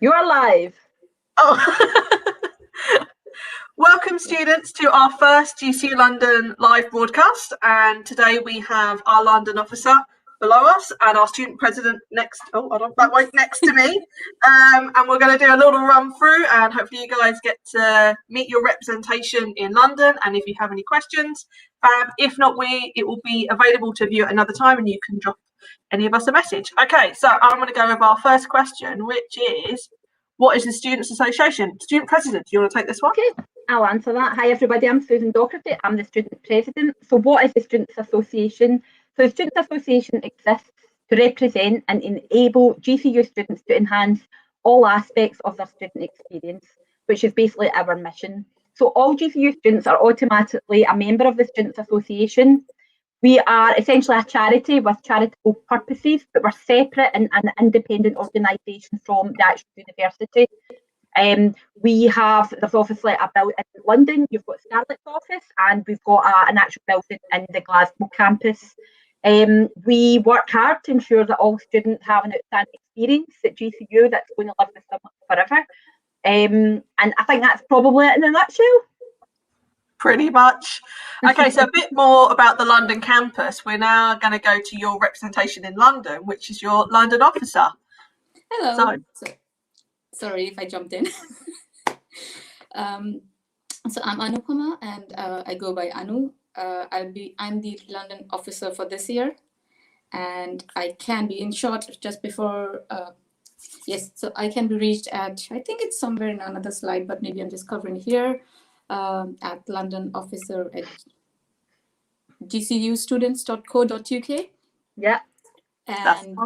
You are live. Oh, welcome students to our first GCU London live broadcast, and today we have our London officer below us and our student president next to me, and we're going to do a little run through, and hopefully you guys get to meet your representation in London, and if you have any questions, if not, it will be available to view at another time and you can drop any of us a message. Okay, so I'm going to go with our first question, which is, what is the Students' Association? Student President, do you want to take this one? Okay, I'll answer that. Hi everybody, I'm Susan Docherty. I'm the Student President. So what is the Students' Association? So the Students' Association exists to represent and enable GCU students to enhance all aspects of their student experience, which is basically our mission. So all GCU students are automatically a member of the Students' Association. We are essentially a charity with charitable purposes, but we're separate and an independent organisation from the actual university. There's obviously a building in London, you've got Scarlett's office, and we've got an actual building in the Glasgow campus. We work hard to ensure that all students have an outstanding experience at GCU that's going to live with them forever. And I think that's probably it in a nutshell. Pretty much. Okay, so a bit more about the London campus. We're now going to go to your representation in London, which is your London officer. Hello. Sorry if I jumped in. So I'm Anupama, and I go by Anu. I'm the London officer for this year, and I can be, in short, just before. Yes, so I can be reached at, I think it's somewhere in another slide, but maybe I'm just covering here. At London officer at gcustudents.co.uk. Yeah. And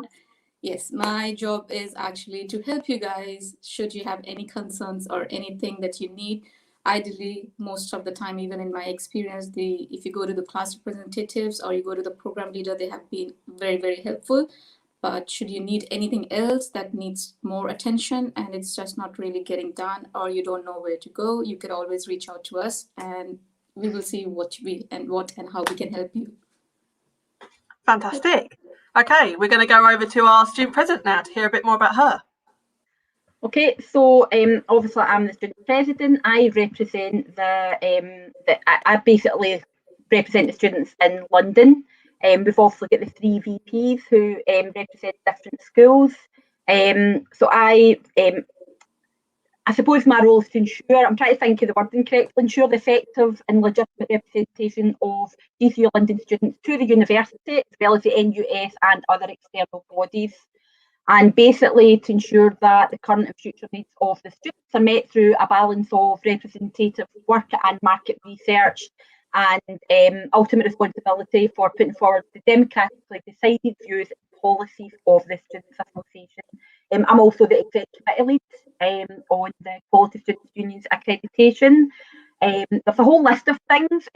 yes, my job is actually to help you guys should you have any concerns or anything that you need. Ideally, most of the time, even in my experience, if you go to the class representatives or you go to the program leader, they have been very, very helpful. But should you need anything else that needs more attention and it's just not really getting done, or you don't know where to go, you could always reach out to us and we will see what and how we can help you. Fantastic. Okay, we're going to go over to our student president now to hear a bit more about her. Okay, so obviously I'm the student president. I represent I basically represent the students in London. We've also got the 3 VPs who represent different schools. So I suppose my role is to ensure, I'm trying to think of the wording correctly, ensure the effective and legitimate representation of GCU London students to the university, as well as the NUS and other external bodies. And basically to ensure that the current and future needs of the students are met through a balance of representative work and market research, and ultimate responsibility for putting forward the democratically decided views and policies of the Students' Association. I'm also the executive lead on the Quality Students' Union's accreditation. There's a whole list of things,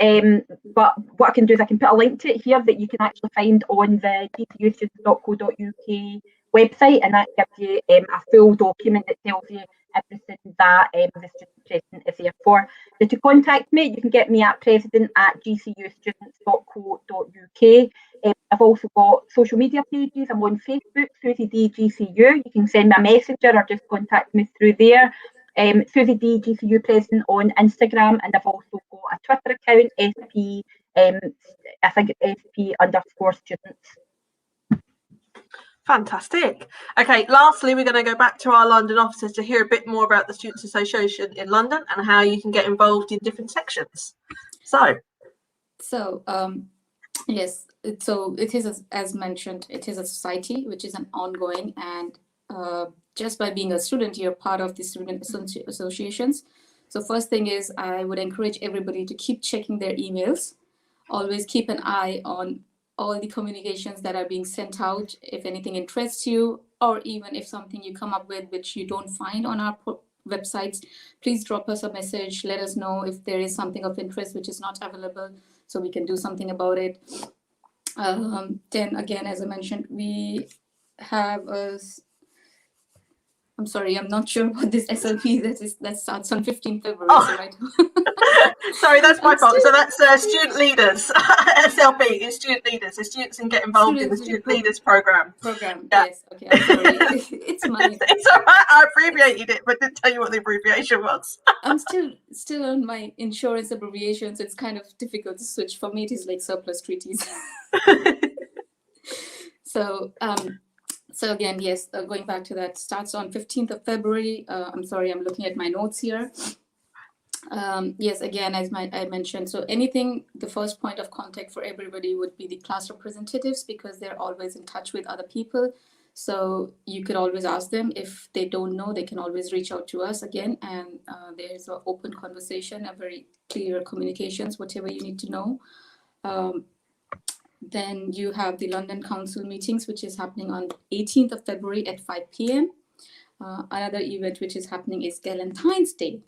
but what I can do is I can put a link to it here that you can actually find on the gcustudents.co.uk website, and that gives you a full document that tells you everything that the student president is there for. So to contact me, you can get me at president@gcustudents.co.uk. I've also got social media pages. I'm on Facebook, Susie D GCU. You can send me a messenger or just contact me through there. Susie D GCU President on Instagram, and I've also got a Twitter account, SP, I think it's SP_students. Fantastic. Okay, lastly, we're going to go back to our London offices to hear a bit more about the Students' Association in London and how you can get involved in different sections. Yes, so it is, as mentioned, it is a society which is an ongoing, and just by being a student, you're part of the student associations. So first thing is, I would encourage everybody to keep checking their emails. Always keep an eye on all the communications that are being sent out. If anything interests you, or even if something you come up with which you don't find on our websites, please drop us a message. Let us know if there is something of interest which is not available, so we can do something about it. Then again, as I mentioned, we have I'm sorry, I'm not sure what this SLP that starts on 15th February. Oh. So right. Sorry, that's my I'm fault. So still- that's student leaders. SLB is student leaders. So students can get involved in the student leaders program. Program. Yeah. Yes. Okay. I'm sorry. It's mine. It's all right. I abbreviated it, but didn't tell you what the abbreviation was. I'm still on my insurance abbreviation, so it's kind of difficult to switch. For me, it is like surplus treaties. So again, yes, going back to that, starts on 15th of February. I'm sorry, I'm looking at my notes here. Yes, again, as I mentioned, so anything, the first point of contact for everybody would be the class representatives, because they're always in touch with other people. So you could always ask them. If they don't know, they can always reach out to us again. And there's an open conversation, a very clear communications, whatever you need to know. Then you have the London Council meetings, which is happening on 18th of February at 5 p.m. Another event which is happening is Valentine's Day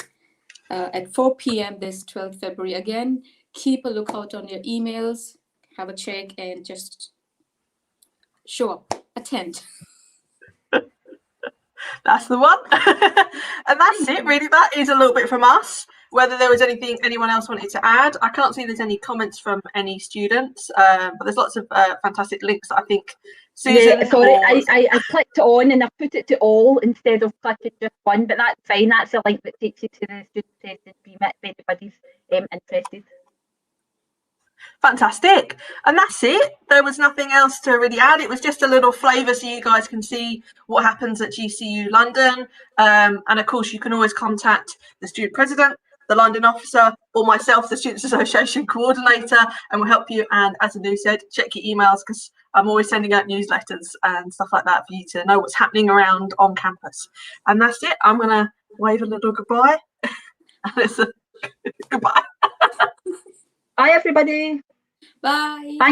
at 4 p.m. this 12th February. Again, keep a lookout on your emails, have a check, and just show up, attend. That's the one. And that's it, really. That is a little bit from us. Whether there was anything anyone else wanted to add, I can't see there's any comments from any students, but there's lots of fantastic links that I think Susan. Yeah, sorry, I clicked on and I put it to all instead of clicking just one, but that's fine. That's a link that takes you to the student session remit if anybody's interested. Fantastic. And that's it. There was nothing else to really add. It was just a little flavour so you guys can see what happens at GCU London. And of course, you can always contact the student president, the London officer, or myself, the Students Association coordinator, and we'll help you. And as Anu said, check your emails, because I'm always sending out newsletters and stuff like that for you to know what's happening around on campus. And that's it. I'm going to wave a little goodbye. Goodbye. Bye, everybody. Bye. Thanks.